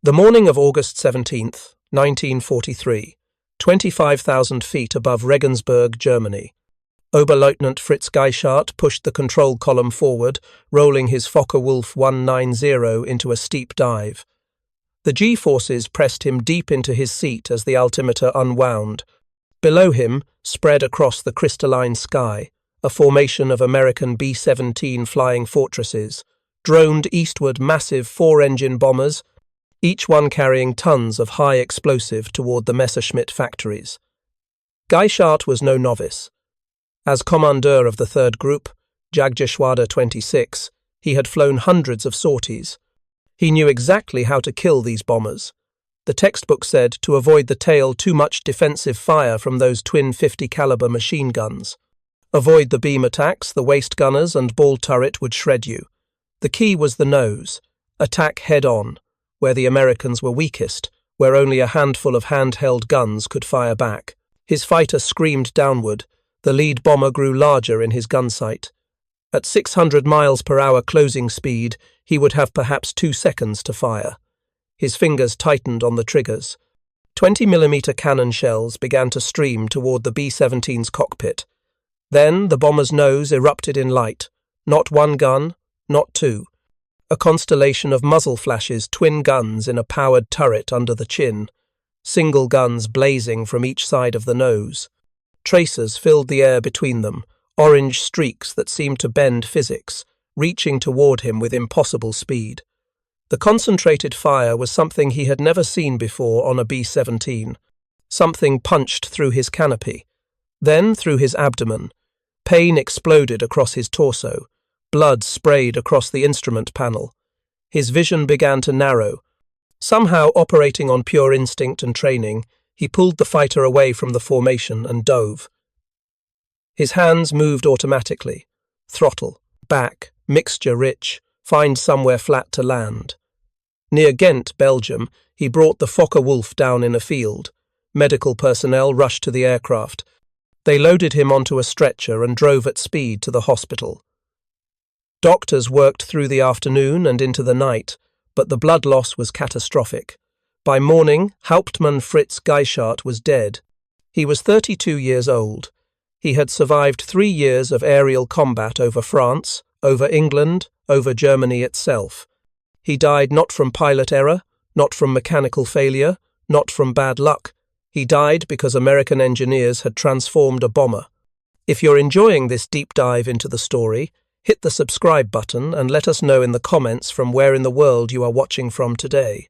The morning of August 17th, 1943, 25,000 feet above Regensburg, Germany. Oberleutnant Fritz Geischardt pushed the control column forward, rolling his Focke-Wulf 190 into a steep dive. The G-forces pressed him deep into his seat as the altimeter unwound. Below him, spread across the crystalline sky, a formation of American B-17 Flying Fortresses, droned eastward massive four-engine bombers, each one carrying tons of high explosive toward the Messerschmitt factories. Geischardt was no novice. As commandeur of the 3rd Group, Jagdgeschwader 26, he had flown hundreds of sorties. He knew exactly how to kill these bombers. The textbook said to avoid the tail too much defensive fire from those twin 50-caliber machine guns. Avoid the beam attacks, the waist gunners and ball turret would shred you. The key was the nose. Attack head-on, where the Americans were weakest, where only a handful of handheld guns could fire back. His fighter screamed downward. The lead bomber grew larger in his gun sight. At 600 miles per hour closing speed, he would have perhaps 2 seconds to fire. His fingers tightened on the triggers. 20mm cannon shells began to stream toward the B-17's cockpit. Then the bomber's nose erupted in light. Not one gun, not two. A constellation of muzzle flashes, twin guns in a powered turret under the chin. Single guns blazing from each side of the nose. Tracers filled the air between them, orange streaks that seemed to bend physics, reaching toward him with impossible speed. The concentrated fire was something he had never seen before on a B-17. Something punched through his canopy, then through his abdomen. Pain exploded across his torso. Blood sprayed across the instrument panel. His vision began to narrow. Somehow, operating on pure instinct and training, he pulled the fighter away from the formation and dove. His hands moved automatically. Throttle, back, mixture rich, find somewhere flat to land. Near Ghent, Belgium, he brought the Focke-Wulf down in a field. Medical personnel rushed to the aircraft. They loaded him onto a stretcher and drove at speed to the hospital. Doctors worked through the afternoon and into the night, but the blood loss was catastrophic. By morning, Hauptmann Fritz Geischardt was dead. He was 32 years old. He had survived 3 years of aerial combat over France, over England, over Germany itself. He died not from pilot error, not from mechanical failure, not from bad luck. He died because American engineers had transformed a bomber. If you're enjoying this deep dive into the story, hit the subscribe button and let us know in the comments from where in the world you are watching from today.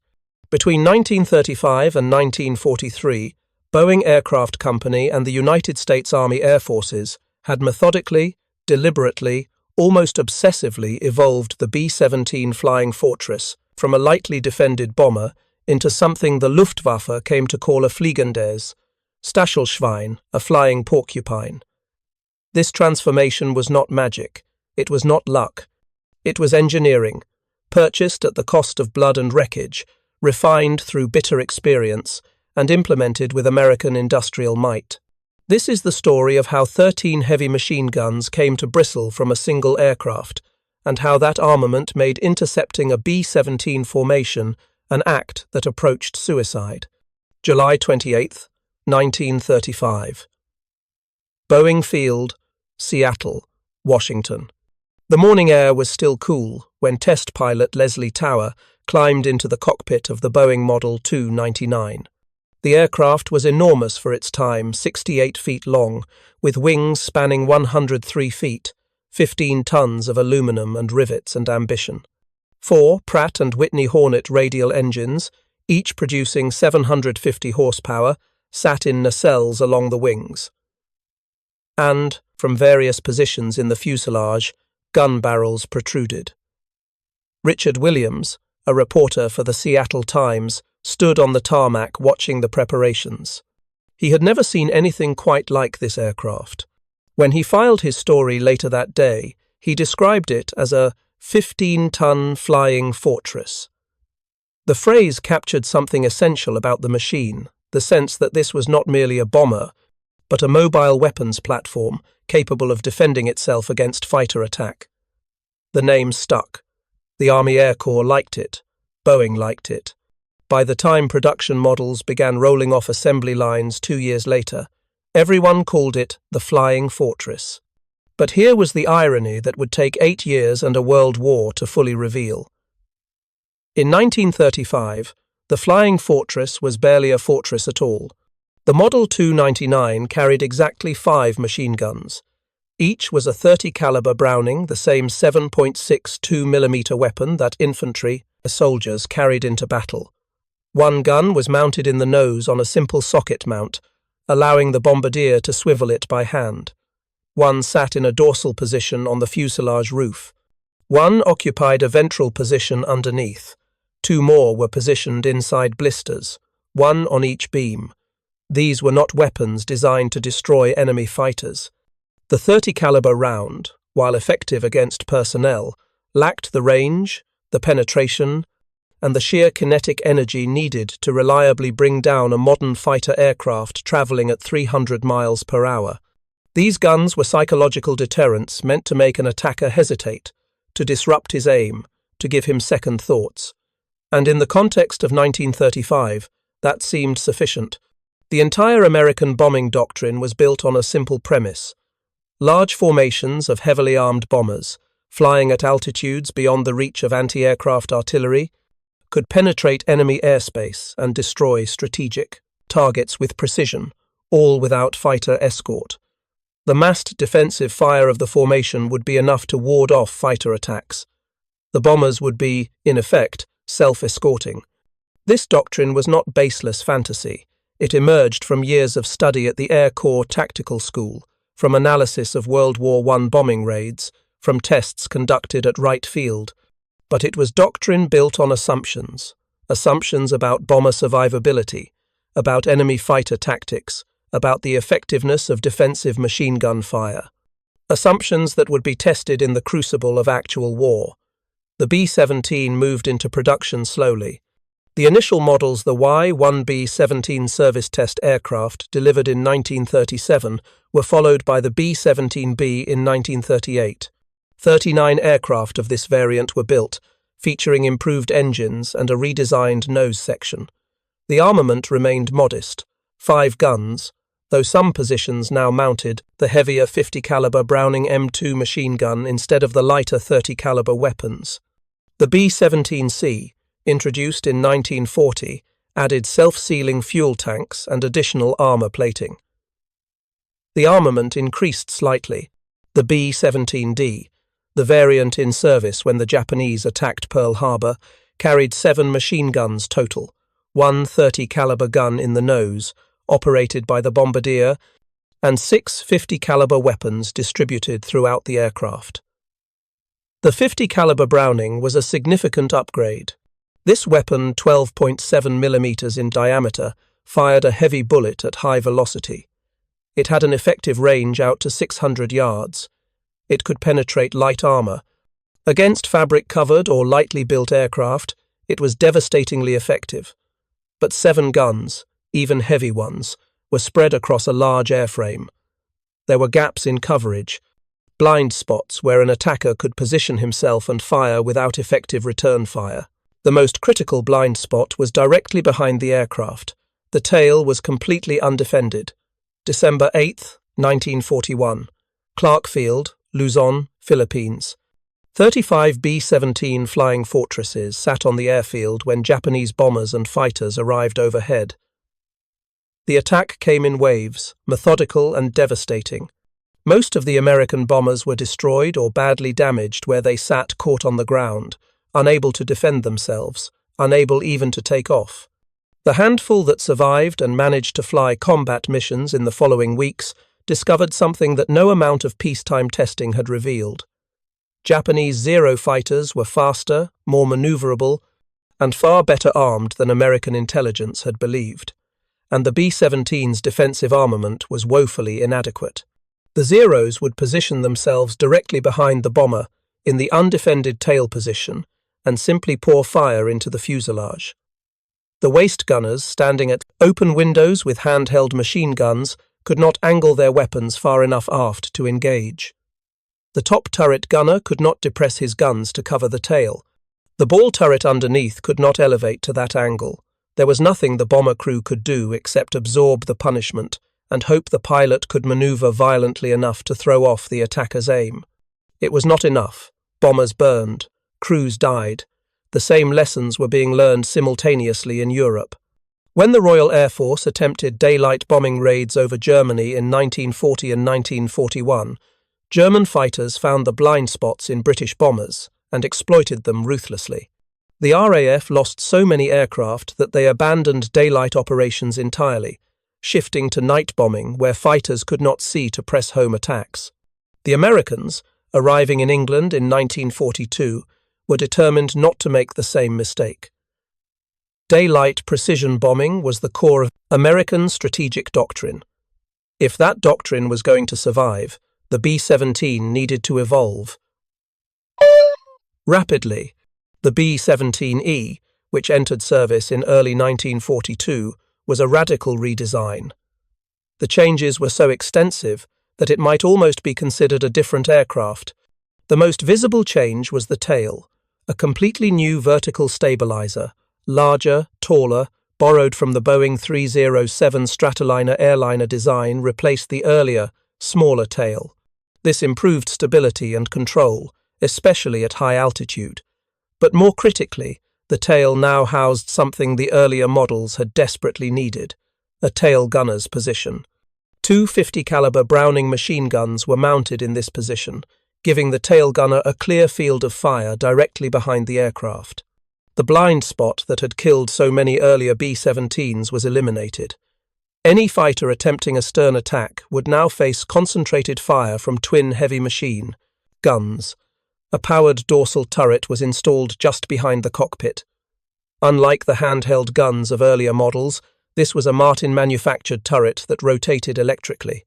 Between 1935 and 1943, Boeing Aircraft Company and the United States Army Air Forces had methodically, deliberately, almost obsessively evolved the B-17 Flying Fortress from a lightly defended bomber into something the Luftwaffe came to call a Fliegendes, Stachelschwein, a flying porcupine. This transformation was not magic. It was not luck. It was engineering, purchased at the cost of blood and wreckage, refined through bitter experience, and implemented with American industrial might. This is the story of how 13 heavy machine guns came to bristle from a single aircraft, and how that armament made intercepting a B-17 formation an act that approached suicide. July 28, 1935. Boeing Field, Seattle, Washington. The morning air was still cool when test pilot Leslie Tower climbed into the cockpit of the Boeing Model 299. The aircraft was enormous for its time, 68 feet long, with wings spanning 103 feet, 15 tons of aluminum and rivets and ambition. 4 Pratt & Whitney Hornet radial engines, each producing 750 horsepower, sat in nacelles along the wings. And, from various positions in the fuselage, gun barrels protruded. Richard Williams, a reporter for the Seattle Times, stood on the tarmac watching the preparations. He had never seen anything quite like this aircraft. When he filed his story later that day, he described it as a 15-ton flying fortress. The phrase captured something essential about the machine, the sense that this was not merely a bomber, but a mobile weapons platform capable of defending itself against fighter attack. The name stuck. The Army Air Corps liked it. Boeing liked it. By the time production models began rolling off assembly lines 2 years later, everyone called it the Flying Fortress. But here was the irony that would take 8 years and a world war to fully reveal. In 1935, the Flying Fortress was barely a fortress at all. The Model 299 carried exactly 5 machine guns. Each was a 30 caliber Browning, the same 7.62mm weapon that infantry soldiers carried into battle. One gun was mounted in the nose on a simple socket mount, allowing the bombardier to swivel it by hand. One sat in a dorsal position on the fuselage roof. One occupied a ventral position underneath. 2 more were positioned inside blisters, 1 on each beam. These were not weapons designed to destroy enemy fighters. The 30 caliber round, while effective against personnel, lacked the range, the penetration, and the sheer kinetic energy needed to reliably bring down a modern fighter aircraft traveling at 300 miles per hour. These guns were psychological deterrents meant to make an attacker hesitate, to disrupt his aim, to give him second thoughts. And in the context of 1935, that seemed sufficient. The entire American bombing doctrine was built on a simple premise. Large formations of heavily armed bombers, flying at altitudes beyond the reach of anti-aircraft artillery, could penetrate enemy airspace and destroy strategic targets with precision, all without fighter escort. The massed defensive fire of the formation would be enough to ward off fighter attacks. The bombers would be, in effect, self-escorting. This doctrine was not baseless fantasy. It emerged from years of study at the Air Corps Tactical School, from analysis of World War I bombing raids, from tests conducted at Wright Field. But it was doctrine built on assumptions about bomber survivability, about enemy fighter tactics, about the effectiveness of defensive machine gun fire. Assumptions that would be tested in the crucible of actual war. The B-17 moved into production slowly. The initial models, the WWII B-17 service test aircraft, delivered in 1937, were followed by the B-17B in 1938. 39 aircraft of this variant were built, featuring improved engines and a redesigned nose section. The armament remained modest, 5 guns, though some positions now mounted the heavier 50 caliber Browning M2 machine gun instead of the lighter 30 caliber weapons. The B-17C, introduced in 1940, added self-sealing fuel tanks and additional armor plating. The armament increased slightly. The B-17D, the variant in service when the Japanese attacked Pearl Harbor, carried 7 machine guns total, 1 30 caliber gun in the nose, operated by the bombardier, and 6 50 caliber weapons distributed throughout the aircraft. The 50 caliber Browning was a significant upgrade. This weapon, 12.7 millimeters in diameter, fired a heavy bullet at high velocity. It had an effective range out to 600 yards. It could penetrate light armor. Against fabric-covered or lightly built aircraft, it was devastatingly effective. But 7 guns, even heavy ones, were spread across a large airframe. There were gaps in coverage, blind spots where an attacker could position himself and fire without effective return fire. The most critical blind spot was directly behind the aircraft. The tail was completely undefended. December 8, 1941. Clark Field, Luzon, Philippines. 35 B-17 Flying Fortresses sat on the airfield when Japanese bombers and fighters arrived overhead. The attack came in waves, methodical and devastating. Most of the American bombers were destroyed or badly damaged where they sat caught on the ground, unable to defend themselves, unable even to take off. The handful that survived and managed to fly combat missions in the following weeks discovered something that no amount of peacetime testing had revealed. Japanese Zero fighters were faster, more maneuverable, and far better armed than American intelligence had believed, and the B-17's defensive armament was woefully inadequate. The Zeros would position themselves directly behind the bomber in the undefended tail position and simply pour fire into the fuselage. The waist gunners, standing at open windows with handheld machine guns, could not angle their weapons far enough aft to engage. The top turret gunner could not depress his guns to cover the tail. The ball turret underneath could not elevate to that angle. There was nothing the bomber crew could do except absorb the punishment and hope the pilot could maneuver violently enough to throw off the attacker's aim. It was not enough. Bombers burned. Crews died. The same lessons were being learned simultaneously in Europe. When the Royal Air Force attempted daylight bombing raids over Germany in 1940 and 1941, German fighters found the blind spots in British bombers and exploited them ruthlessly. The RAF lost so many aircraft that they abandoned daylight operations entirely, shifting to night bombing where fighters could not see to press home attacks. The Americans, arriving in England in 1942, were determined not to make the same mistake. Daylight precision bombing was the core of American strategic doctrine. If that doctrine was going to survive, the B-17 needed to evolve rapidly. The B-17E, which entered service in early 1942, was a radical redesign. The changes were so extensive that it might almost be considered a different aircraft. The most visible change was the tail, a completely new vertical stabilizer, larger, taller, borrowed from the Boeing 307 Stratoliner airliner design, replaced the earlier, smaller tail. This improved stability and control, especially at high altitude. But more critically, the tail now housed something the earlier models had desperately needed, a tail gunner's position. Two 50-caliber Browning machine guns were mounted in this position, giving the tail gunner a clear field of fire directly behind the aircraft. The blind spot that had killed so many earlier B-17s was eliminated. Any fighter attempting a stern attack would now face concentrated fire from twin heavy machine guns. A powered dorsal turret was installed just behind the cockpit. Unlike the handheld guns of earlier models, this was a Martin-manufactured turret that rotated electrically.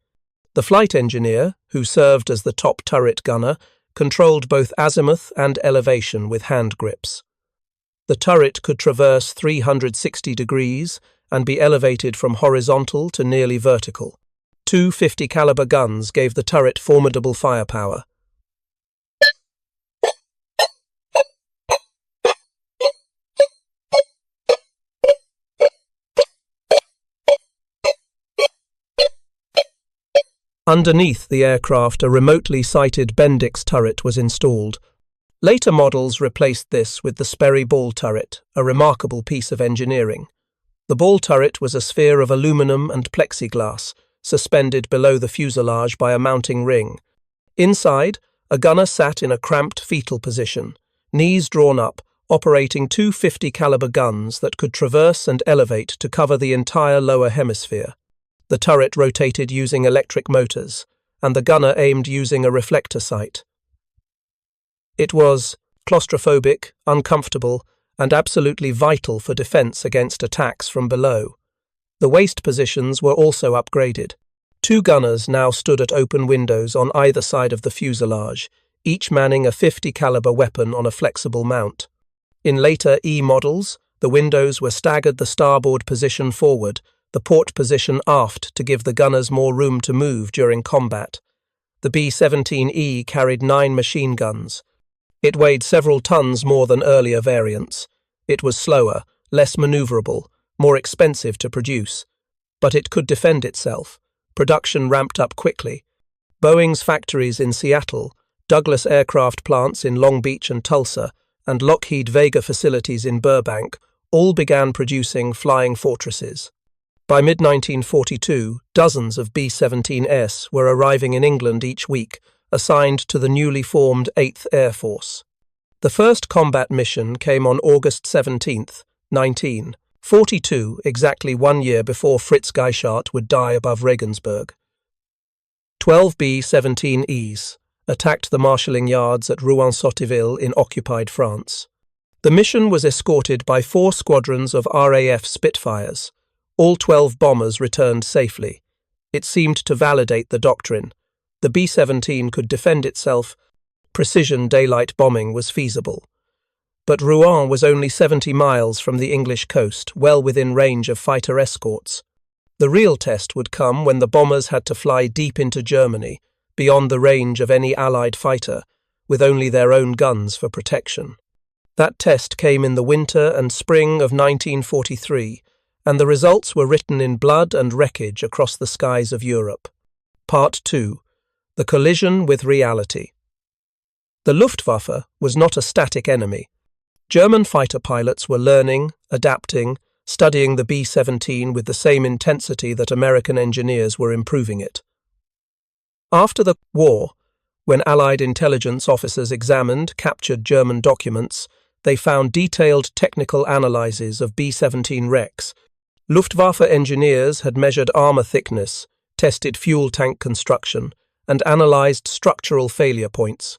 The flight engineer, who served as the top turret gunner, controlled both azimuth and elevation with hand grips. The turret could traverse 360 degrees and be elevated from horizontal to nearly vertical. Two 50-caliber guns gave the turret formidable firepower. Underneath the aircraft, a remotely sighted Bendix turret was installed. Later models replaced this with the Sperry ball turret, a remarkable piece of engineering. The ball turret was a sphere of aluminum and plexiglass, suspended below the fuselage by a mounting ring. Inside, a gunner sat in a cramped fetal position, knees drawn up, operating two 50-caliber guns that could traverse and elevate to cover the entire lower hemisphere. The turret rotated using electric motors, and the gunner aimed using a reflector sight. It was claustrophobic, uncomfortable, and absolutely vital for defense against attacks from below. The waist positions were also upgraded. Two gunners now stood at open windows on either side of the fuselage, each manning a 50-caliber weapon on a flexible mount. In later E models, the windows were staggered the starboard position forward, the port position aft to give the gunners more room to move during combat. The B-17E carried 9 machine guns. It weighed several tons more than earlier variants. It was slower, less maneuverable, more expensive to produce. But it could defend itself. Production ramped up quickly. Boeing's factories in Seattle, Douglas aircraft plants in Long Beach and Tulsa, and Lockheed Vega facilities in Burbank all began producing Flying Fortresses. By mid-1942, dozens of B-17s were arriving in England each week, assigned to the newly formed 8th Air Force. The first combat mission came on August 17, 1942, exactly 1 year before Fritz Geischardt would die above Regensburg. 12 B-17Es attacked the marshalling yards at Rouen-Sotteville in occupied France. The mission was escorted by 4 squadrons of RAF Spitfires. All 12 bombers returned safely. It seemed to validate the doctrine. The B-17 could defend itself. Precision daylight bombing was feasible. But Rouen was only 70 miles from the English coast, well within range of fighter escorts. The real test would come when the bombers had to fly deep into Germany, beyond the range of any Allied fighter, with only their own guns for protection. That test came in the winter and spring of 1943, and the results were written in blood and wreckage across the skies of Europe. Part 2. The Collision with Reality. The Luftwaffe was not a static enemy. German fighter pilots were learning, adapting, studying the B-17 with the same intensity that American engineers were improving it. After the war, when Allied intelligence officers examined captured German documents, they found detailed technical analyses of B-17 wrecks. Luftwaffe engineers had measured armor thickness, tested fuel tank construction, and analyzed structural failure points.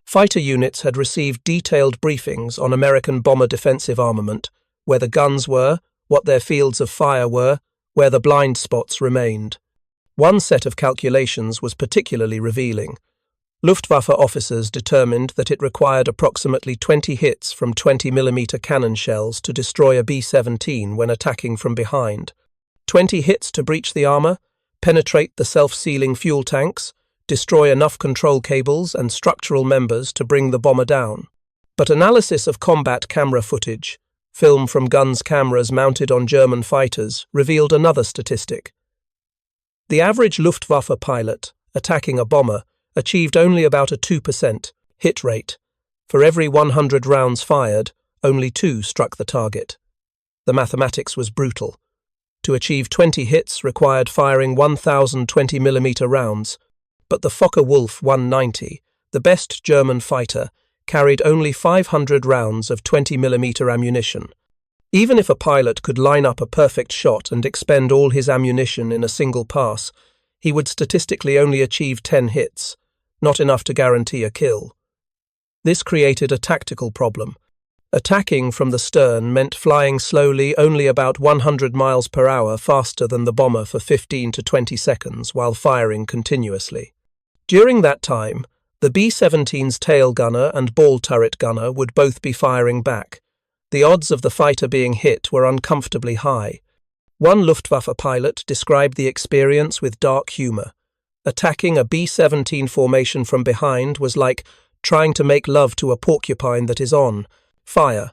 Fighter units had received detailed briefings on American bomber defensive armament, where the guns were, what their fields of fire were, where the blind spots remained. One set of calculations was particularly revealing. Luftwaffe officers determined that it required approximately 20 hits from 20mm cannon shells to destroy a B-17 when attacking from behind. 20 hits to breach the armor, penetrate the self-sealing fuel tanks, destroy enough control cables and structural members to bring the bomber down. But analysis of combat camera footage, film from guns cameras mounted on German fighters, revealed another statistic. The average Luftwaffe pilot, attacking a bomber, achieved only about a 2% hit rate. For every 100 rounds fired, only 2 struck the target. The mathematics was brutal. To achieve 20 hits required firing 1,020mm rounds, but the Focke-Wulf 190, the best German fighter, carried only 500 rounds of 20mm ammunition. Even if a pilot could line up a perfect shot and expend all his ammunition in a single pass, he would statistically only achieve 10 hits, not enough to guarantee a kill. This created a tactical problem. Attacking from the stern meant flying slowly only about 100 miles per hour faster than the bomber for 15 to 20 seconds while firing continuously. During that time, the B-17's tail gunner and ball turret gunner would both be firing back. The odds of the fighter being hit were uncomfortably high. One Luftwaffe pilot described the experience with dark humor. Attacking a B-17 formation from behind was like trying to make love to a porcupine that is on fire.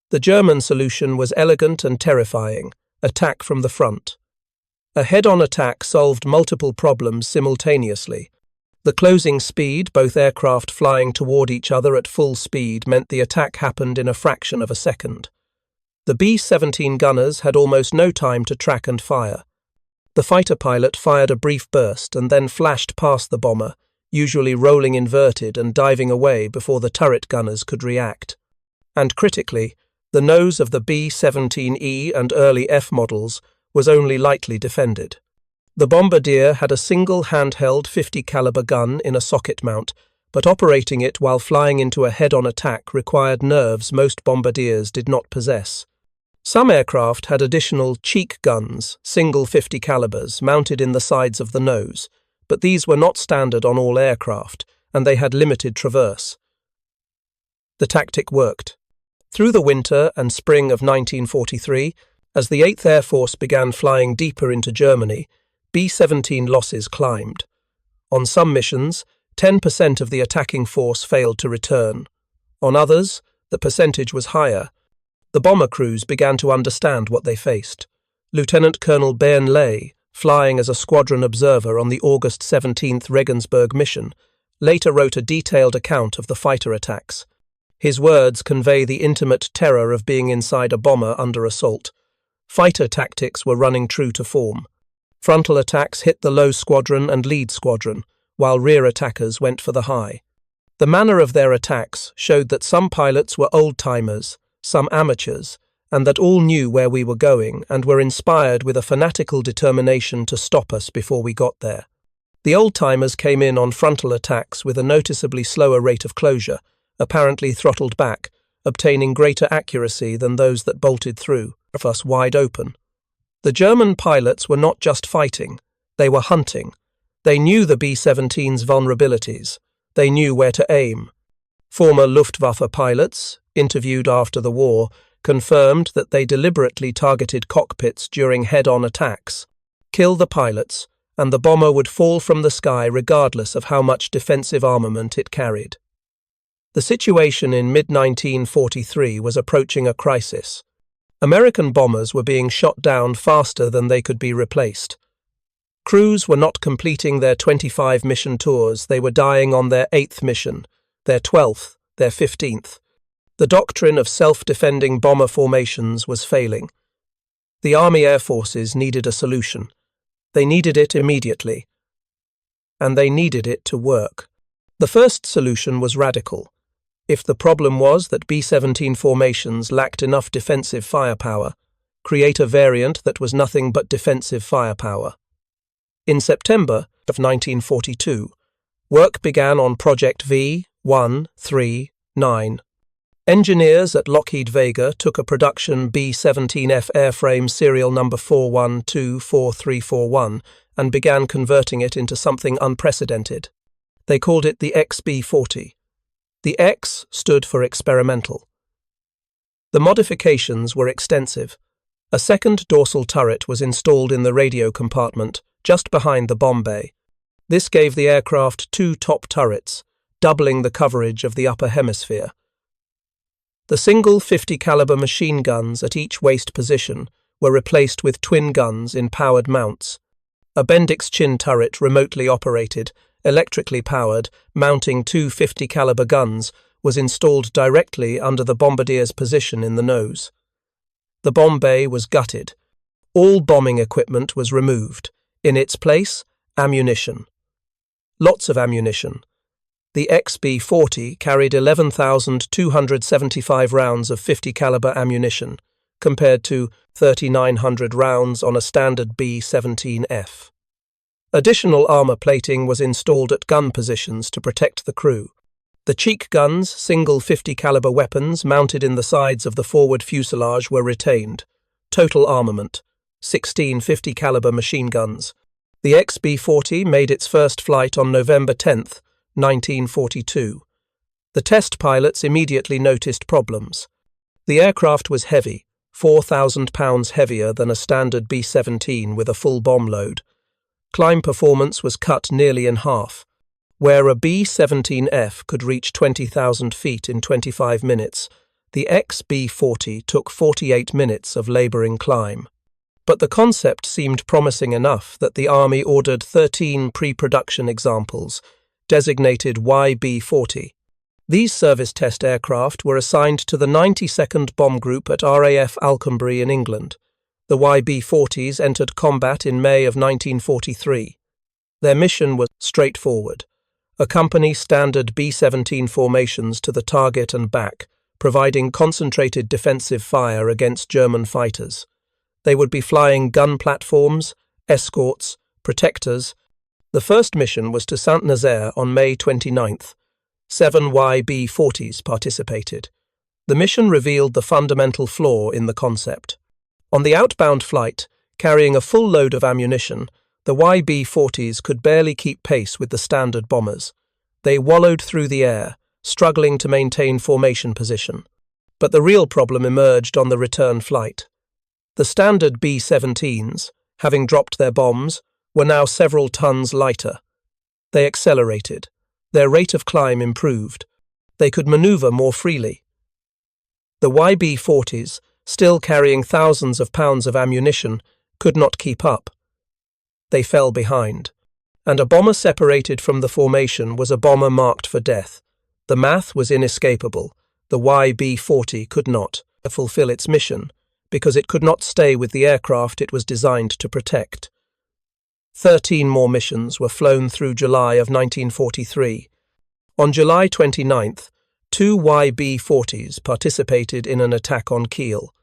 The German solution was elegant and terrifying: attack from the front. A head-on attack solved multiple problems simultaneously. The closing speed, both aircraft flying toward each other at full speed, meant the attack happened in a fraction of a second. The B-17 gunners had almost no time to track and fire. The fighter pilot fired a brief burst and then flashed past the bomber, usually rolling inverted and diving away before the turret gunners could react. And critically, the nose of the B-17E and early F models was only lightly defended. The Bombardier had a single handheld 50 caliber gun in a socket mount, but operating it while flying into a head-on attack required nerves most Bombardiers did not possess. Some aircraft had additional cheek guns, single 50 calibers, mounted in the sides of the nose, but these were not standard on all aircraft, and they had limited traverse. The tactic worked. Through the winter and spring of 1943, as the 8th Air Force began flying deeper into Germany, B-17 losses climbed. On some missions, 10% of the attacking force failed to return. On others, the percentage was higher. The bomber crews began to understand what they faced. Lieutenant Colonel Ben Lay, flying as a squadron observer on the August 17th Regensburg mission, later wrote a detailed account of the fighter attacks. His words convey the intimate terror of being inside a bomber under assault. Fighter tactics were running true to form. Frontal attacks hit the low squadron and lead squadron, while rear attackers went for the high. The manner of their attacks showed that some pilots were old-timers, some amateurs, and that all knew where we were going and were inspired with a fanatical determination to stop us before we got there. The old-timers came in on frontal attacks with a noticeably slower rate of closure, apparently throttled back, obtaining greater accuracy than those that bolted through, of us wide open. The German pilots were not just fighting, they were hunting. They knew the B-17's vulnerabilities. They knew where to aim. Former Luftwaffe pilots, interviewed after the war, confirmed that they deliberately targeted cockpits during head-on attacks. Kill the pilots, and the bomber would fall from the sky regardless of how much defensive armament it carried. The situation in mid-1943 was approaching a crisis. American bombers were being shot down faster than they could be replaced. Crews were not completing their 25 mission tours, they were dying on their 8th mission, their 12th, their 15th. The doctrine of self-defending bomber formations was failing. The Army Air Forces needed a solution. They needed it immediately. And they needed it to work. The first solution was radical. If the problem was that B-17 formations lacked enough defensive firepower, create a variant that was nothing but defensive firepower. In September of 1942, work began on Project V-139. Engineers at Lockheed Vega took a production B-17F airframe serial number 4124341 and began converting it into something unprecedented. They called it the XB-40. The X stood for experimental. The modifications were extensive. A second dorsal turret was installed in the radio compartment, just behind the bomb bay. This gave the aircraft 2 top turrets, doubling the coverage of the upper hemisphere. The single 50 caliber machine guns at each waist position were replaced with twin guns in powered mounts. A Bendix chin turret remotely operated, electrically powered, mounting 2 50 caliber guns, was installed directly under the bombardier's position in the nose. The bomb bay was gutted. All bombing equipment was removed. In its place, ammunition. Lots of ammunition. The XB-40 carried 11,275 rounds of 50 caliber ammunition, compared to 3,900 rounds on a standard B-17F. Additional armor plating was installed at gun positions to protect the crew. The cheek guns, single 50 caliber weapons mounted in the sides of the forward fuselage, were retained. Total armament: 16 50 caliber machine guns. The XB-40 made its first flight on November 10, 1942. The test pilots immediately noticed problems. The aircraft was heavy, 4,000 pounds heavier than a standard B-17 with a full bomb load. Climb performance was cut nearly in half. Where a B-17F could reach 20,000 feet in 25 minutes, the XB-40 took 48 minutes of labouring climb. But the concept seemed promising enough that the Army ordered 13 pre-production examples, designated YB-40. These service test aircraft were assigned to the 92nd Bomb Group at RAF Alconbury in England. The YB-40s entered combat in May of 1943. Their mission was straightforward: accompany standard B-17 formations to the target and back, providing concentrated defensive fire against German fighters. They would be flying gun platforms, escorts, protectors. The first mission was to Saint-Nazaire on May 29th. 7 YB-40s participated. The mission revealed the fundamental flaw in the concept. On the outbound flight, carrying a full load of ammunition, the YB-40s could barely keep pace with the standard bombers. They wallowed through the air, struggling to maintain formation position. But the real problem emerged on the return flight. The standard B-17s, having dropped their bombs, were now several tons lighter. They accelerated. Their rate of climb improved. They could maneuver more freely. The YB-40s, still carrying thousands of pounds of ammunition, could not keep up. They fell behind. And a bomber separated from the formation was a bomber marked for death. The math was inescapable. The YB-40 could not fulfill its mission, because it could not stay with the aircraft it was designed to protect. 13 more missions were flown through July of 1943. On July 29th, 2 YB-40s participated in an attack on Kiel.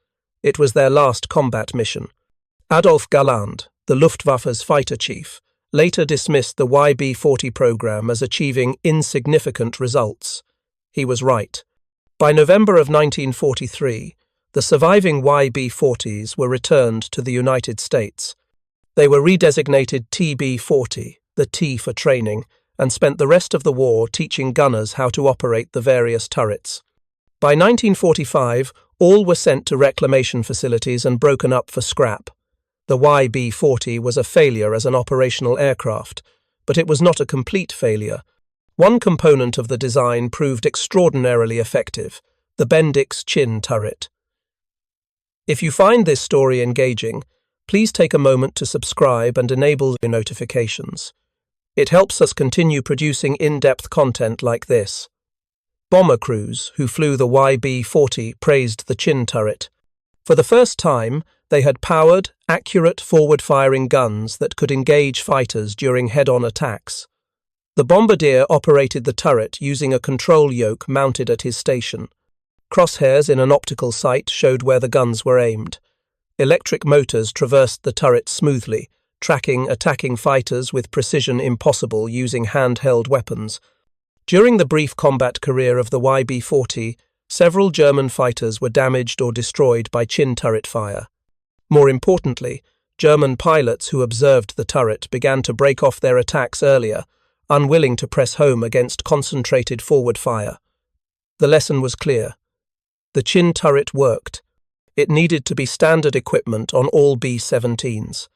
It was their last combat mission. Adolf Galland, the Luftwaffe's fighter chief, later dismissed the YB-40 program as achieving insignificant results. He was right. By November of 1943, the surviving YB-40s were returned to the United States. They were redesignated TB-40, the T for training, and spent the rest of the war teaching gunners how to operate the various turrets. By 1945, all were sent to reclamation facilities and broken up for scrap. The YB-40 was a failure as an operational aircraft, but it was not a complete failure. One component of the design proved extraordinarily effective: the Bendix chin turret. If you find this story engaging, please take a moment to subscribe and enable notifications. It helps us continue producing in-depth content like this. Bomber crews who flew the YB-40 praised the chin turret. For the first time, they had powered, accurate forward-firing guns that could engage fighters during head-on attacks. The bombardier operated the turret using a control yoke mounted at his station. Crosshairs in an optical sight showed where the guns were aimed. Electric motors traversed the turret smoothly, tracking attacking fighters with precision impossible using handheld weapons. During the brief combat career of the YB-40, several German fighters were damaged or destroyed by chin turret fire. More importantly, German pilots who observed the turret began to break off their attacks earlier, unwilling to press home against concentrated forward fire. The lesson was clear. The chin turret worked. It needed to be standard equipment on all B-17s.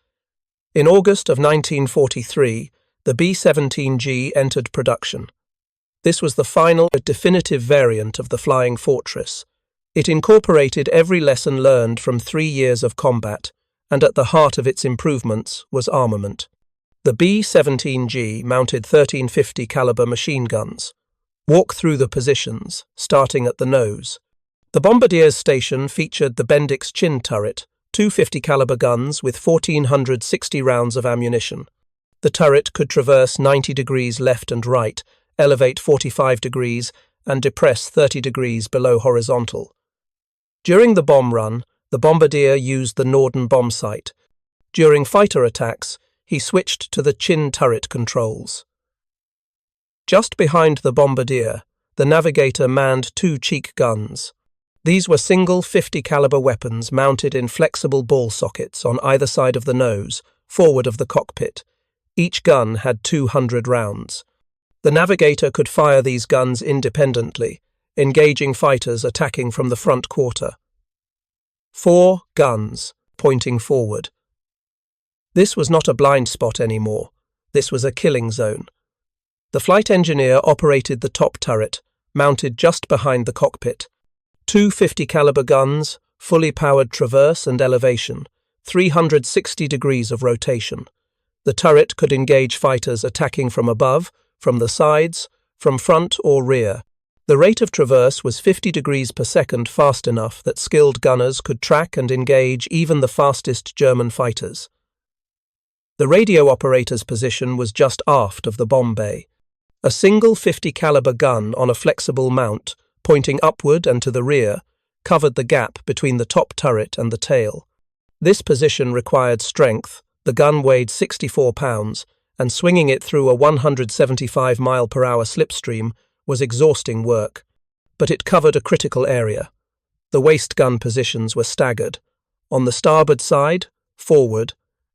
In August of 1943, the B-17G entered production. This was the final, definitive variant of the Flying Fortress. It incorporated every lesson learned from 3 years of combat, and at the heart of its improvements was armament. The B-17G mounted 1350 caliber machine guns. Walk through the positions, starting at the nose. The bombardier's station featured the Bendix chin turret, 250 caliber guns with 1,460 rounds of ammunition. The turret could traverse 90 degrees left and right, elevate 45 degrees, and depress 30 degrees below horizontal. During the bomb run, the bombardier used the Norden bomb sight. During fighter attacks, he switched to the chin turret controls. Just behind the bombardier, the navigator manned 2 cheek guns. These were single 50 caliber weapons mounted in flexible ball sockets on either side of the nose, forward of the cockpit. Each gun had 200 rounds. The navigator could fire these guns independently, engaging fighters attacking from the front quarter. 4 guns, pointing forward. This was not a blind spot anymore. This was a killing zone. The flight engineer operated the top turret, mounted just behind the cockpit. 2 50 caliber guns, fully powered traverse and elevation, 360 degrees of rotation. The turret could engage fighters attacking from above, from the sides, from front or rear. The rate of traverse was 50 degrees per second, fast enough that skilled gunners could track and engage even the fastest German fighters. The radio operator's position was just aft of the bomb bay. A single 50 caliber gun on a flexible mount, pointing upward and to the rear, covered the gap between the top turret and the tail. This position required strength. The gun weighed 64 pounds, and swinging it through a 175 mile/hour slipstream was exhausting work. But it covered a critical area. The waist gun positions were staggered. On the starboard side, forward,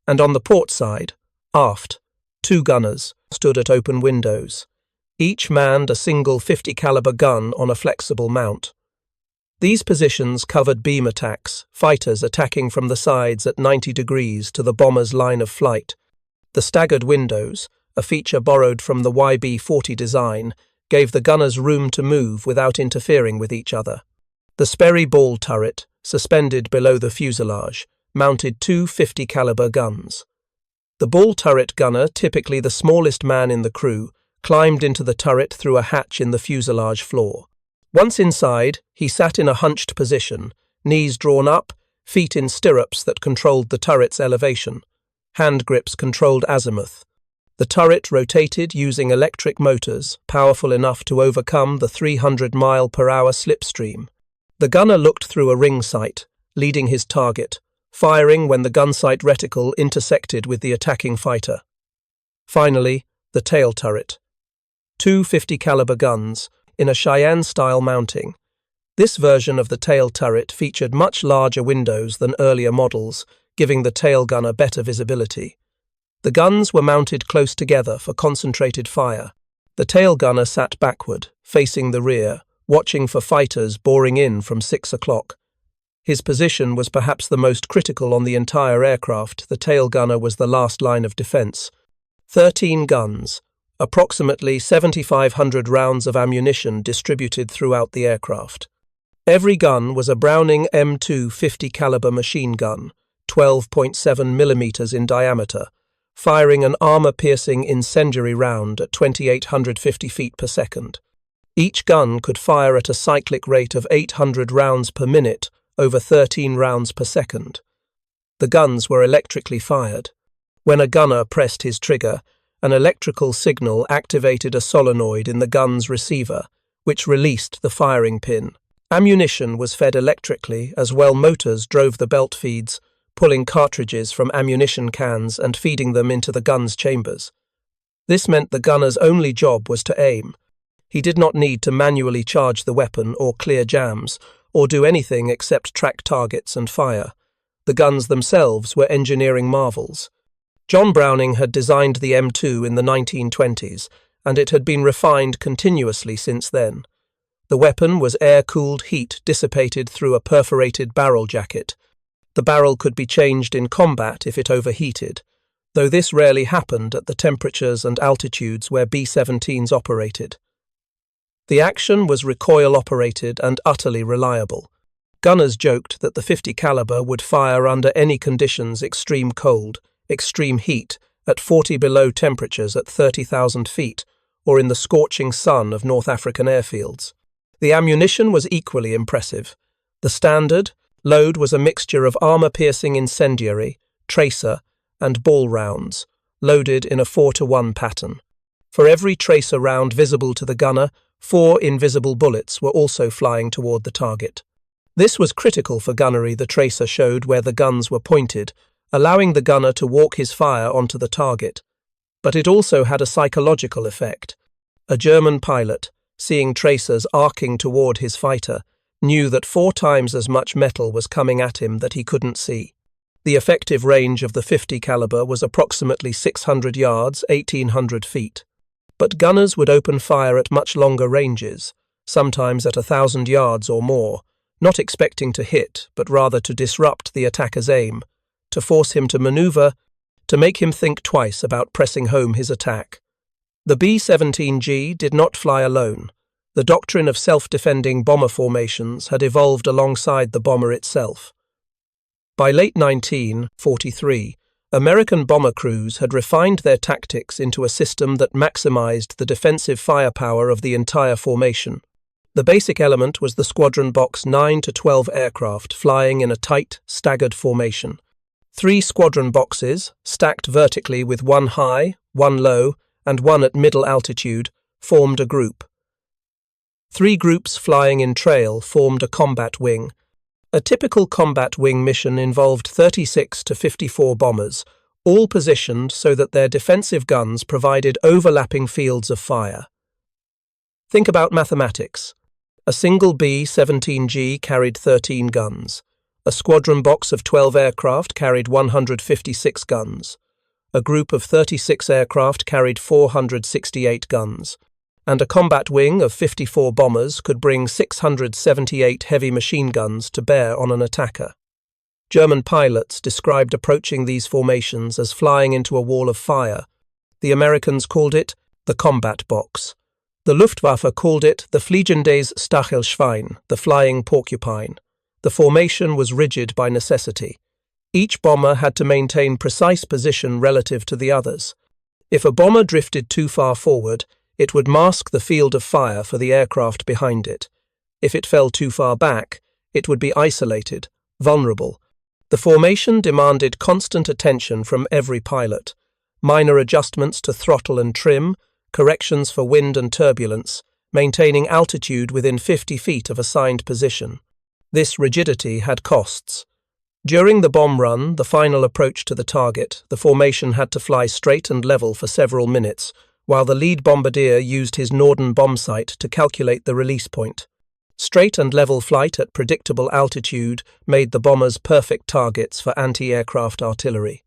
and on the port side, aft, 2 gunners stood at open windows. Each manned a single 50 caliber gun on a flexible mount. These positions covered beam attacks, fighters attacking from the sides at 90 degrees to the bomber's line of flight. The staggered windows, a feature borrowed from the YB-40 design, gave the gunners room to move without interfering with each other. The Sperry ball turret, suspended below the fuselage, mounted 2 50 caliber guns. The ball turret gunner, typically the smallest man in the crew, climbed into the turret through a hatch in the fuselage floor. Once inside, he sat in a hunched position, knees drawn up, feet in stirrups that controlled the turret's elevation. Hand grips controlled azimuth. The turret rotated using electric motors, powerful enough to overcome the 300 mile/hour slipstream. The gunner looked through a ring sight, leading his target, firing when the gun sight reticle intersected with the attacking fighter. Finally, the tail turret. 2 50 caliber guns, in a Cheyenne-style mounting. This version of the tail turret featured much larger windows than earlier models, giving the tail gunner better visibility. The guns were mounted close together for concentrated fire. The tail gunner sat backward, facing the rear, watching for fighters boring in from 6 o'clock. His position was perhaps the most critical on the entire aircraft. The tail gunner was the last line of defense. 13 guns, approximately 7,500 rounds of ammunition distributed throughout the aircraft. Every gun was a Browning M2 50 caliber machine gun, 12.7 mm in diameter, firing an armor-piercing incendiary round at 2,850 feet per second. Each gun could fire at a cyclic rate of 800 rounds per minute over 13 rounds per second. The guns were electrically fired. When a gunner pressed his trigger, an electrical signal activated a solenoid in the gun's receiver, which released the firing pin. Ammunition was fed electrically as well. Motors drove the belt feeds, pulling cartridges from ammunition cans and feeding them into the gun's chambers. This meant the gunner's only job was to aim. He did not need to manually charge the weapon or clear jams, or do anything except track targets and fire. The guns themselves were engineering marvels. John Browning had designed the M2 in the 1920s, and it had been refined continuously since then. The weapon was air-cooled heat dissipated through a perforated barrel jacket. The barrel could be changed in combat if it overheated, though this rarely happened at the temperatures and altitudes where B-17s operated. The action was recoil-operated and utterly reliable. Gunners joked that the 50 caliber would fire under any conditions: extreme cold, extreme heat, at 40 below temperatures at 30,000 feet, or in the scorching sun of North African airfields. The ammunition was equally impressive. The standard load was a mixture of armor-piercing incendiary, tracer, and ball rounds, loaded in a 4-to-1 pattern. For every tracer round visible to the gunner, 4 invisible bullets were also flying toward the target. This was critical for gunnery. The tracer showed where the guns were pointed, allowing the gunner to walk his fire onto the target. But it also had a psychological effect. A German pilot, seeing tracers arcing toward his fighter, knew that 4 times as much metal was coming at him that he couldn't see. The effective range of the 50 caliber was approximately 600 yards, 1,800 feet. But gunners would open fire at much longer ranges, sometimes at 1,000 yards or more, not expecting to hit, but rather to disrupt the attacker's aim, to force him to maneuver, to make him think twice about pressing home his attack. The B-17G did not fly alone. The doctrine of self-defending bomber formations had evolved alongside the bomber itself. By late 1943, American bomber crews had refined their tactics into a system that maximized the defensive firepower of the entire formation. The basic element was the squadron box 9 to 12 aircraft flying in a tight, staggered formation. 3 squadron boxes, stacked vertically with 1 high, 1 low, and 1 at middle altitude, formed a group. 3 groups flying in trail formed a combat wing. A typical combat wing mission involved 36 to 54 bombers, all positioned so that their defensive guns provided overlapping fields of fire. Think about mathematics. A single B-17G carried 13 guns. A squadron box of 12 aircraft carried 156 guns. A group of 36 aircraft carried 468 guns. And a combat wing of 54 bombers could bring 678 heavy machine guns to bear on an attacker. German pilots described approaching these formations as flying into a wall of fire. The Americans called it the combat box. The Luftwaffe called it the Fliegendes Stachelschwein, the flying porcupine. The formation was rigid by necessity. Each bomber had to maintain precise position relative to the others. If a bomber drifted too far forward, it would mask the field of fire for the aircraft behind it. If it fell too far back, it would be isolated, vulnerable. The formation demanded constant attention from every pilot. Minor adjustments to throttle and trim, corrections for wind and turbulence, maintaining altitude within 50 feet of assigned position. This rigidity had costs. During the bomb run, the final approach to the target, the formation had to fly straight and level for several minutes, while the lead bombardier used his Norden bomb sight to calculate the release point. Straight and level flight at predictable altitude made the bombers perfect targets for anti-aircraft artillery.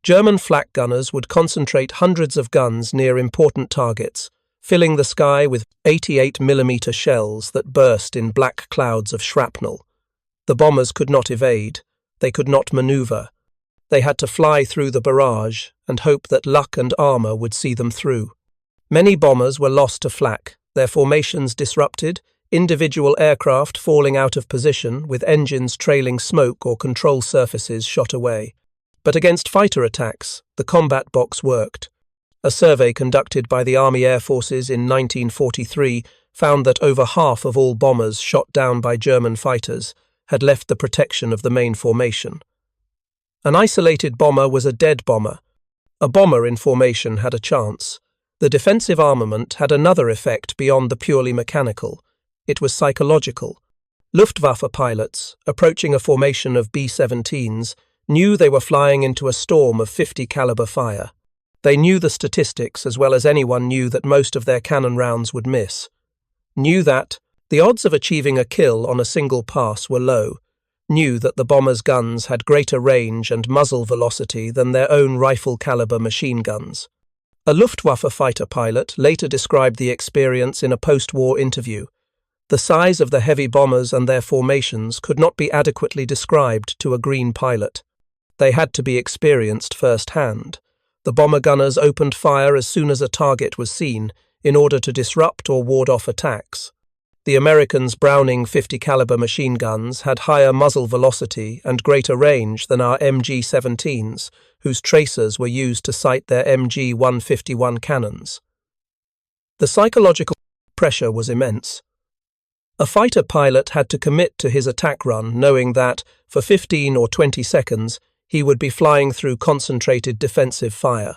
German flak gunners would concentrate hundreds of guns near important targets, filling the sky with 88mm shells that burst in black clouds of shrapnel. The bombers could not evade, they could not maneuver. They had to fly through the barrage and hope that luck and armor would see them through. Many bombers were lost to flak, their formations disrupted, individual aircraft falling out of position with engines trailing smoke or control surfaces shot away. But against fighter attacks, the combat box worked. A survey conducted by the Army Air Forces in 1943 found that over half of all bombers shot down by German fighters had left the protection of the main formation. An isolated bomber was a dead bomber. A bomber in formation had a chance. The defensive armament had another effect beyond the purely mechanical. It was psychological. Luftwaffe pilots, approaching a formation of B-17s, knew they were flying into a storm of 50 caliber fire. They knew the statistics as well as anyone knew that most of their cannon rounds would miss. Knew that the odds of achieving a kill on a single pass were low. Knew that the bombers' guns had greater range and muzzle velocity than their own rifle-caliber machine guns. A Luftwaffe fighter pilot later described the experience in a post-war interview. The size of the heavy bombers and their formations could not be adequately described to a green pilot. They had to be experienced firsthand. The bomber gunners opened fire as soon as a target was seen, in order to disrupt or ward off attacks. The Americans' Browning 50 caliber machine guns had higher muzzle velocity and greater range than our MG-17s, whose tracers were used to sight their MG-151 cannons. The psychological pressure was immense. A fighter pilot had to commit to his attack run knowing that, for 15 or 20 seconds, he would be flying through concentrated defensive fire.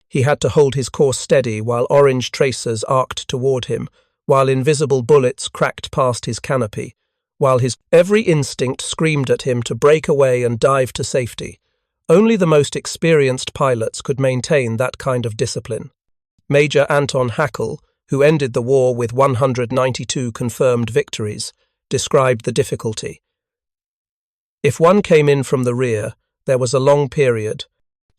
He had to hold his course steady while orange tracers arced toward him, while invisible bullets cracked past his canopy, while his every instinct screamed at him to break away and dive to safety. Only the most experienced pilots could maintain that kind of discipline. Major Anton Haeckel, who ended the war with 192 confirmed victories, described the difficulty. If one came in from the rear, there was a long period,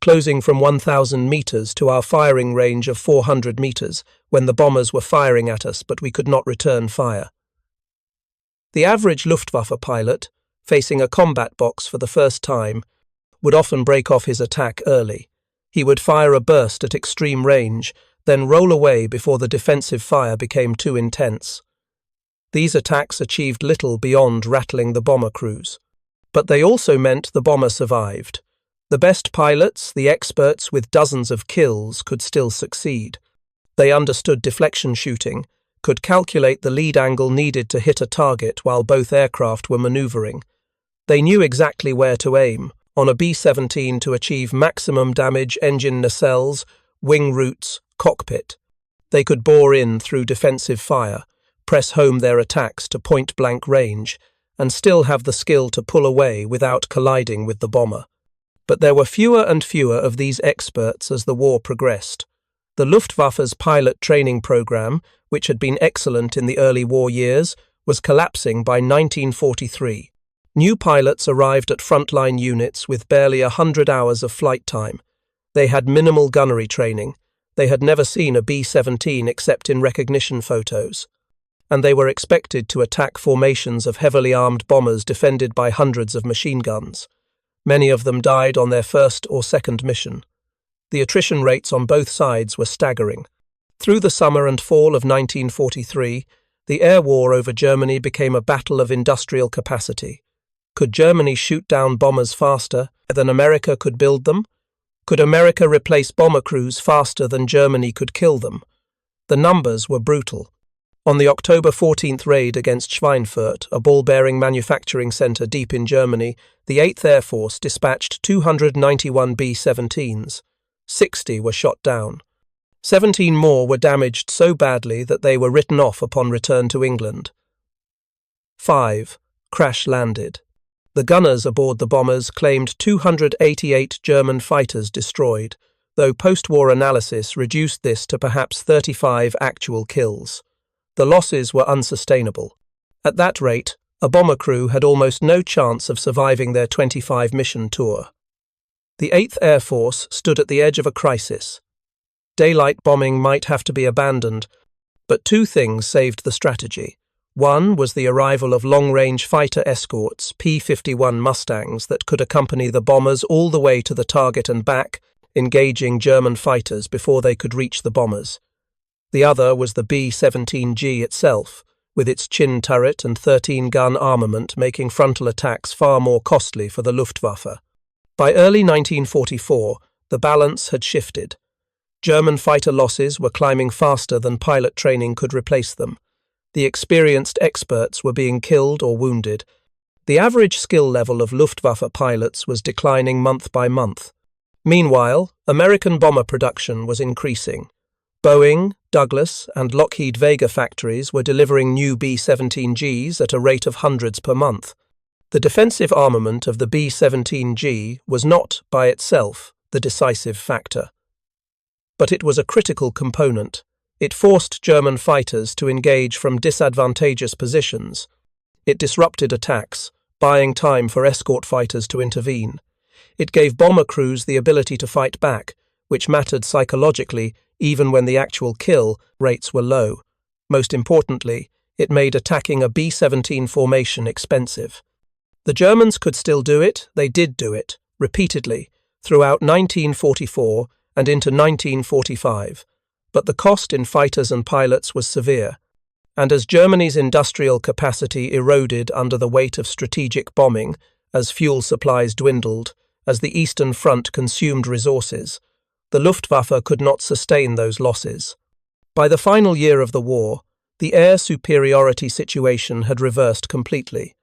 closing from 1,000 meters to our firing range of 400 meters, when the bombers were firing at us but we could not return fire. The average Luftwaffe pilot, facing a combat box for the first time, would often break off his attack early. He would fire a burst at extreme range, then roll away before the defensive fire became too intense. These attacks achieved little beyond rattling the bomber crews. But they also meant the bomber survived. The best pilots, the experts with dozens of kills, could still succeed. They understood deflection shooting, could calculate the lead angle needed to hit a target while both aircraft were maneuvering. They knew exactly where to aim, on a B-17 to achieve maximum damage engine nacelles, wing roots, cockpit. They could bore in through defensive fire, press home their attacks to point-blank range, and still have the skill to pull away without colliding with the bomber. But there were fewer and fewer of these experts as the war progressed. The Luftwaffe's pilot training program, which had been excellent in the early war years, was collapsing by 1943. New pilots arrived at frontline units with barely 100 hours of flight time. They had minimal gunnery training. They had never seen a B-17 except in recognition photos. And they were expected to attack formations of heavily armed bombers defended by hundreds of machine guns. Many of them died on their first or second mission. The attrition rates on both sides were staggering. Through the summer and fall of 1943, the air war over Germany became a battle of industrial capacity. Could Germany shoot down bombers faster than America could build them? Could America replace bomber crews faster than Germany could kill them? The numbers were brutal. On the October 14th raid against Schweinfurt, a ball-bearing manufacturing centre deep in Germany, the 8th Air Force dispatched 291 B-17s. 60 were shot down. 17 more were damaged so badly that they were written off upon return to England. 5. Crash-landed. The gunners aboard the bombers claimed 288 German fighters destroyed, though post-war analysis reduced this to perhaps 35 actual kills. The losses were unsustainable. At that rate, a bomber crew had almost no chance of surviving their 25-mission tour. The 8th Air Force stood at the edge of a crisis. Daylight bombing might have to be abandoned, but two things saved the strategy. One was the arrival of long-range fighter escorts, P-51 Mustangs, that could accompany the bombers all the way to the target and back, engaging German fighters before they could reach the bombers. The other was the B-17G itself, with its chin turret and 13-gun armament making frontal attacks far more costly for the Luftwaffe. By early 1944, the balance had shifted. German fighter losses were climbing faster than pilot training could replace them. The experienced experts were being killed or wounded. The average skill level of Luftwaffe pilots was declining month by month. Meanwhile, American bomber production was increasing. Boeing, Douglas, and Lockheed Vega factories were delivering new B-17Gs at a rate of hundreds per month. The defensive armament of the B-17G was not, by itself, the decisive factor. But it was a critical component. It forced German fighters to engage from disadvantageous positions. It disrupted attacks, buying time for escort fighters to intervene. It gave bomber crews the ability to fight back, which mattered psychologically even when the actual kill rates were low. Most importantly, it made attacking a B-17 formation expensive. The Germans could still do it, they did do it, repeatedly, throughout 1944 and into 1945, but the cost in fighters and pilots was severe, and as Germany's industrial capacity eroded under the weight of strategic bombing, as fuel supplies dwindled, as the Eastern Front consumed resources, the Luftwaffe could not sustain those losses. By the final year of the war, the air superiority situation had reversed completely.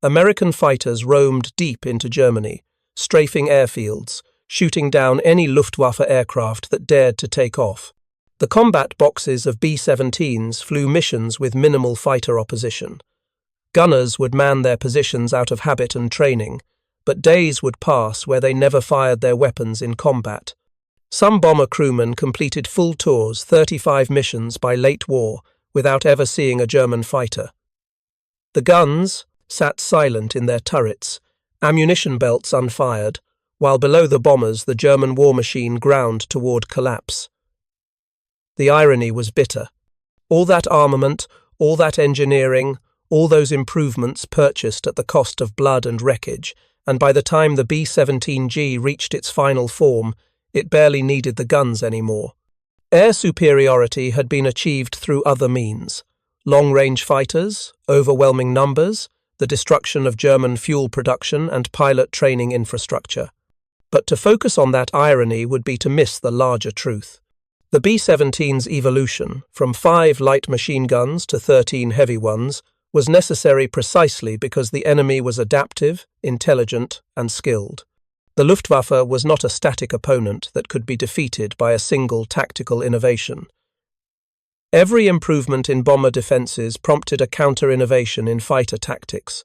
American fighters roamed deep into Germany, strafing airfields, shooting down any Luftwaffe aircraft that dared to take off. The combat boxes of B-17s flew missions with minimal fighter opposition. Gunners would man their positions out of habit and training, but days would pass where they never fired their weapons in combat. Some bomber crewmen completed full tours, 35 missions by late war, without ever seeing a German fighter. The guns sat silent in their turrets, ammunition belts unfired, while below the bombers the German war machine ground toward collapse. The irony was bitter. All that armament, all that engineering, all those improvements purchased at the cost of blood and wreckage, and by the time the B-17G reached its final form, it barely needed the guns anymore. Air superiority had been achieved through other means: long-range fighters, overwhelming numbers, the destruction of German fuel production and pilot training infrastructure. But to focus on that irony would be to miss the larger truth. The B-17's evolution, from 5 light machine guns to 13 heavy ones, was necessary precisely because the enemy was adaptive, intelligent, and skilled. The Luftwaffe was not a static opponent that could be defeated by a single tactical innovation. Every improvement in bomber defenses prompted a counter-innovation in fighter tactics.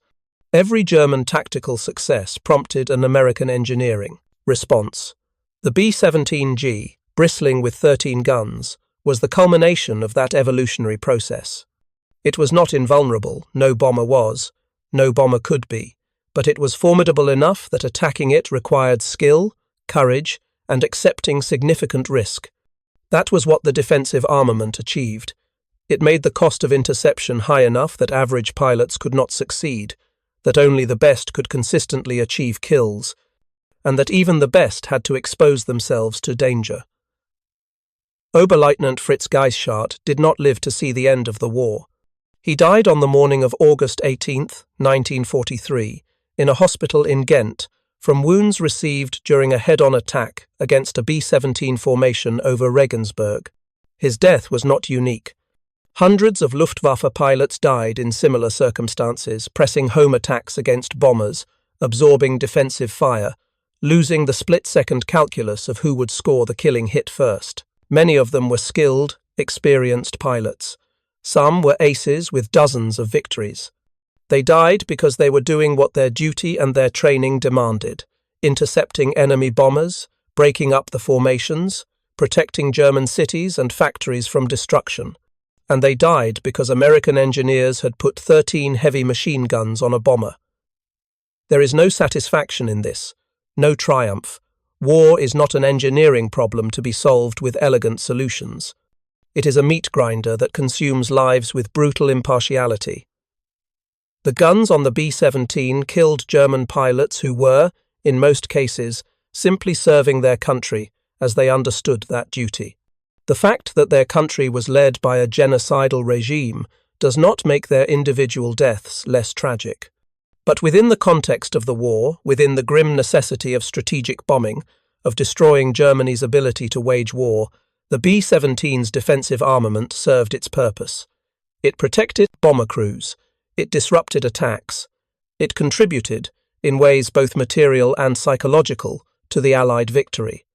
Every German tactical success prompted an American engineering response. The B-17G, bristling with 13 guns, was the culmination of that evolutionary process. It was not invulnerable, no bomber was, no bomber could be, but it was formidable enough that attacking it required skill, courage, and accepting significant risk. That was what the defensive armament achieved. It made the cost of interception high enough that average pilots could not succeed, that only the best could consistently achieve kills, and that even the best had to expose themselves to danger. Oberleutnant Fritz Geisschardt did not live to see the end of the war. He died on the morning of August 18, 1943, in a hospital in Ghent, from wounds received during a head-on attack against a B-17 formation over Regensburg. His death was not unique. Hundreds of Luftwaffe pilots died in similar circumstances, pressing home attacks against bombers, absorbing defensive fire, losing the split-second calculus of who would score the killing hit first. Many of them were skilled, experienced pilots. Some were aces with dozens of victories. They died because they were doing what their duty and their training demanded: intercepting enemy bombers, breaking up the formations, protecting German cities and factories from destruction. And they died because American engineers had put 13 heavy machine guns on a bomber. There is no satisfaction in this, no triumph. War is not an engineering problem to be solved with elegant solutions. It is a meat grinder that consumes lives with brutal impartiality. The guns on the B-17 killed German pilots who were, in most cases, simply serving their country as they understood that duty. The fact that their country was led by a genocidal regime does not make their individual deaths less tragic. But within the context of the war, within the grim necessity of strategic bombing, of destroying Germany's ability to wage war, the B-17's defensive armament served its purpose. It protected bomber crews. It disrupted attacks. It contributed, in ways both material and psychological, to the Allied victory.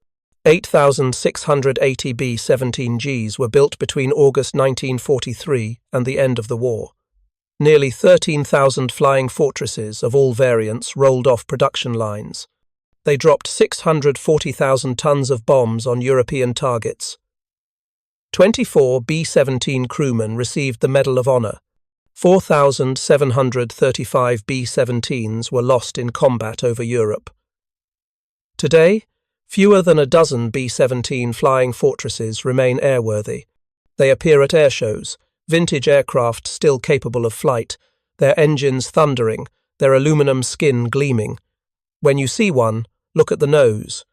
8,680 B-17Gs were built between August 1943 and the end of the war. Nearly 13,000 Flying Fortresses of all variants rolled off production lines. They dropped 640,000 tons of bombs on European targets. 24 B-17 crewmen received the Medal of Honor. 4,735 B-17s were lost in combat over Europe. Today, fewer than a dozen B-17 Flying Fortresses remain airworthy. They appear at airshows, vintage aircraft still capable of flight, their engines thundering, their aluminum skin gleaming. When you see one, look at the nose.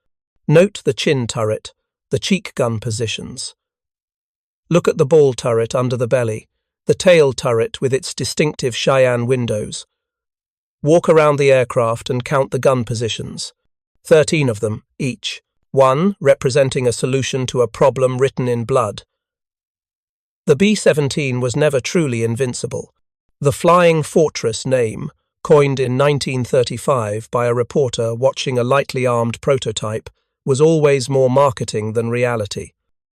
Note the chin turret, the cheek gun positions. Look at the ball turret under the belly, the tail turret with its distinctive Cheyenne windows. Walk around the aircraft and count the gun positions. 13 of them, each, one representing a solution to a problem written in blood. The B-17 was never truly invincible. The Flying Fortress name, coined in 1935 by a reporter watching a lightly armed prototype, was always more marketing than reality.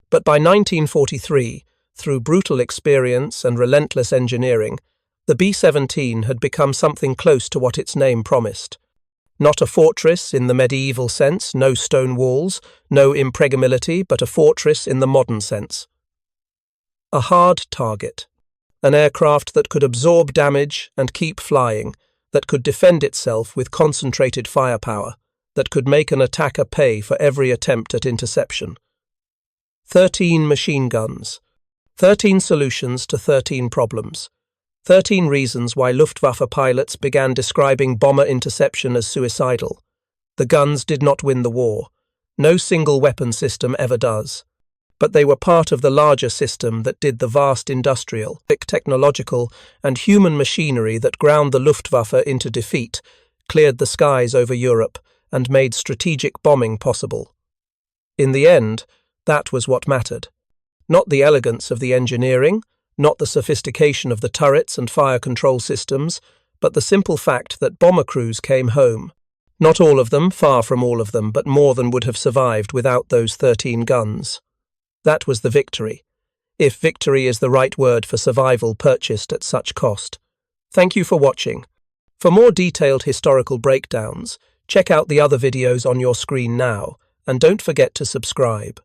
But by 1943, through brutal experience and relentless engineering, the B-17 had become something close to what its name promised. Not a fortress in the medieval sense, no stone walls, no impregnability, but a fortress in the modern sense. A hard target. An aircraft that could absorb damage and keep flying, that could defend itself with concentrated firepower, that could make an attacker pay for every attempt at interception. 13 machine guns. 13 solutions to 13 problems. 13 reasons why Luftwaffe pilots began describing bomber interception as suicidal. The guns did not win the war. No single weapon system ever does. But they were part of the larger system that did the vast industrial, technological, and human machinery that ground the Luftwaffe into defeat, cleared the skies over Europe, and made strategic bombing possible. In the end, that was what mattered. Not the elegance of the engineering, not the sophistication of the turrets and fire control systems, but the simple fact that bomber crews came home. Not all of them, far from all of them, but more than would have survived without those 13 guns. That was the victory, if victory is the right word for survival purchased at such cost. Thank you for watching. For more detailed historical breakdowns, check out the other videos on your screen now, and don't forget to subscribe.